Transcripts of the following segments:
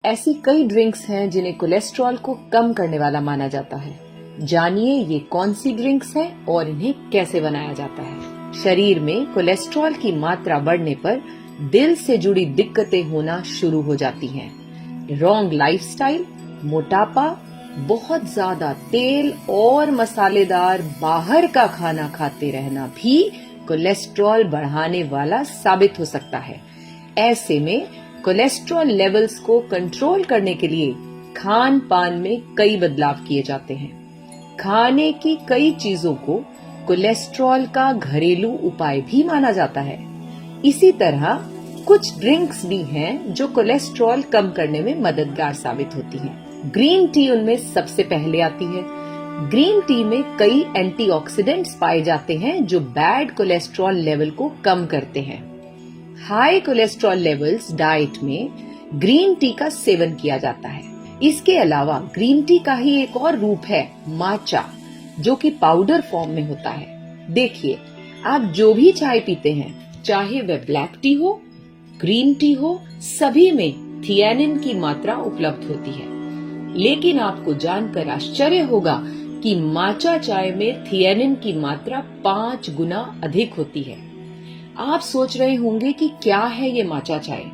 ऐसी कई ड्रिंक्स हैं जिन्हें कोलेस्ट्रॉल को कम करने वाला माना जाता है। जानिए ये कौन सी ड्रिंक्स हैं और इन्हें कैसे बनाया जाता है। शरीर में कोलेस्ट्रॉल की मात्रा बढ़ने पर दिल से जुड़ी दिक्कतें होना शुरू हो जाती हैं। रॉन्ग लाइफस्टाइल, मोटापा, बहुत ज्यादा तेल और मसालेदार बाहर का खाना खाते रहना भी कोलेस्ट्रॉल बढ़ाने वाला साबित हो सकता है। ऐसे में कोलेस्ट्रॉल लेवल्स को कंट्रोल करने के लिए खान पान में कई बदलाव किए जाते हैं। खाने की कई चीजों को कोलेस्ट्रॉल का घरेलू उपाय भी माना जाता है। इसी तरह कुछ ड्रिंक्स भी हैं जो कोलेस्ट्रॉल कम करने में मददगार साबित होती हैं। ग्रीन टी उनमें सबसे पहले आती है। ग्रीन टी में कई एंटीऑक्सीडेंट्स पाए जाते हैं जो बैड कोलेस्ट्रॉल लेवल को कम करते हैं। हाई कोलेस्ट्रॉल लेवल्स डाइट में ग्रीन टी का सेवन किया जाता है। इसके अलावा ग्रीन टी का ही एक और रूप है माचा, जो कि पाउडर फॉर्म में होता है। देखिए, आप जो भी चाय पीते हैं, चाहे वह ब्लैक टी हो, ग्रीन टी हो, सभी में थियानिन की मात्रा उपलब्ध होती है। लेकिन आपको जानकर आश्चर्य होगा कि माचा चाय में थियानिन की मात्रा 5 गुना अधिक होती है। आप सोच रहे होंगे कि क्या है ये माचा चाय?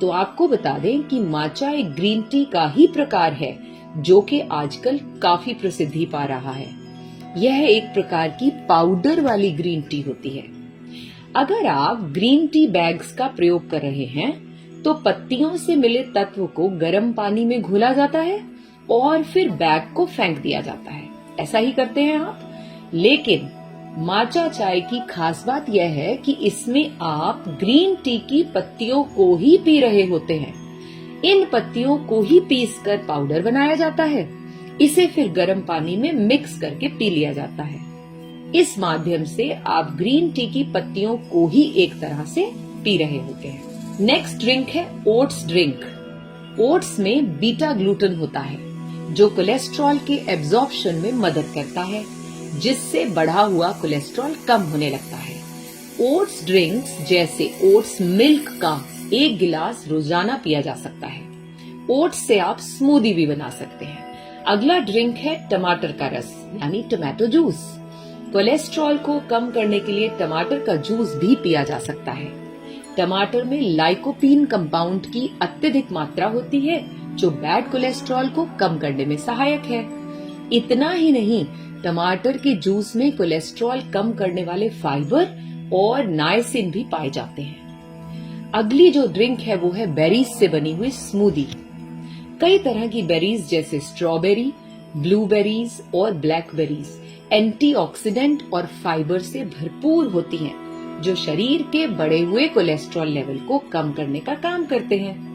तो आपको बता दें कि माचा एक ग्रीन टी का ही प्रकार है जो कि आजकल काफी प्रसिद्धि पा रहा है। यह एक प्रकार की पाउडर वाली ग्रीन टी होती है। अगर आप ग्रीन टी बैग्स का प्रयोग कर रहे हैं तो पत्तियों से मिले तत्व को गर्म पानी में घोला जाता है और फिर बैग को फेंक दिया जाता है। ऐसा ही करते हैं आप। लेकिन माचा चाय की खास बात यह है कि इसमें आप ग्रीन टी की पत्तियों को ही पी रहे होते हैं। इन पत्तियों को ही पीसकर पाउडर बनाया जाता है। इसे फिर गर्म पानी में मिक्स करके पी लिया जाता है। इस माध्यम से आप ग्रीन टी की पत्तियों को ही एक तरह से पी रहे होते हैं। नेक्स्ट ड्रिंक है ओट्स ड्रिंक। ओट्स में बीटा ग्लूटन होता है जो कोलेस्ट्रॉल के एब्जॉर्प्शन में मदद करता है, जिससे बढ़ा हुआ कोलेस्ट्रॉल कम होने लगता है। ओट्स ड्रिंक्स जैसे ओट्स मिल्क का 1 गिलास रोजाना पिया जा सकता है। ओट्स से आप स्मूदी भी बना सकते हैं। अगला ड्रिंक है टमाटर का रस यानी टोमेटो जूस। कोलेस्ट्रॉल को कम करने के लिए टमाटर का जूस भी पिया जा सकता है। टमाटर में लाइकोपीन कंपाउंड की अत्यधिक मात्रा होती है जो बैड कोलेस्ट्रॉल को कम करने में सहायक है। इतना ही नहीं, टमाटर के जूस में कोलेस्ट्रॉल कम करने वाले फाइबर और नायसिन भी पाए जाते हैं। अगली जो ड्रिंक है वो है बेरीज से बनी हुई स्मूदी। कई तरह की बेरीज जैसे स्ट्रॉबेरी, ब्लूबेरीज और ब्लैकबेरीज एंटीऑक्सीडेंट और फाइबर से भरपूर होती हैं, जो शरीर के बढ़े हुए कोलेस्ट्रॉल लेवल को कम करने का काम करते हैं।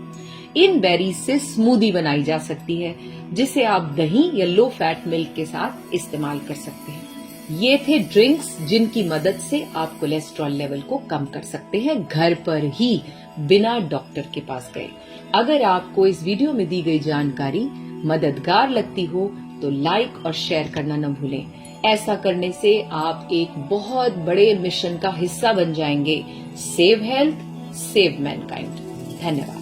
इन बेरीज से स्मूदी बनाई जा सकती है, जिसे आप दही या लो फैट मिल्क के साथ इस्तेमाल कर सकते हैं। ये थे ड्रिंक्स जिनकी मदद से आप कोलेस्ट्रॉल लेवल को कम कर सकते हैं घर पर ही, बिना डॉक्टर के पास गए। अगर आपको इस वीडियो में दी गई जानकारी मददगार लगती हो तो लाइक और शेयर करना न भूलें। ऐसा करने से आप एक बहुत बड़े मिशन का हिस्सा बन जाएंगे। Save health, save Mankind. धन्यवाद।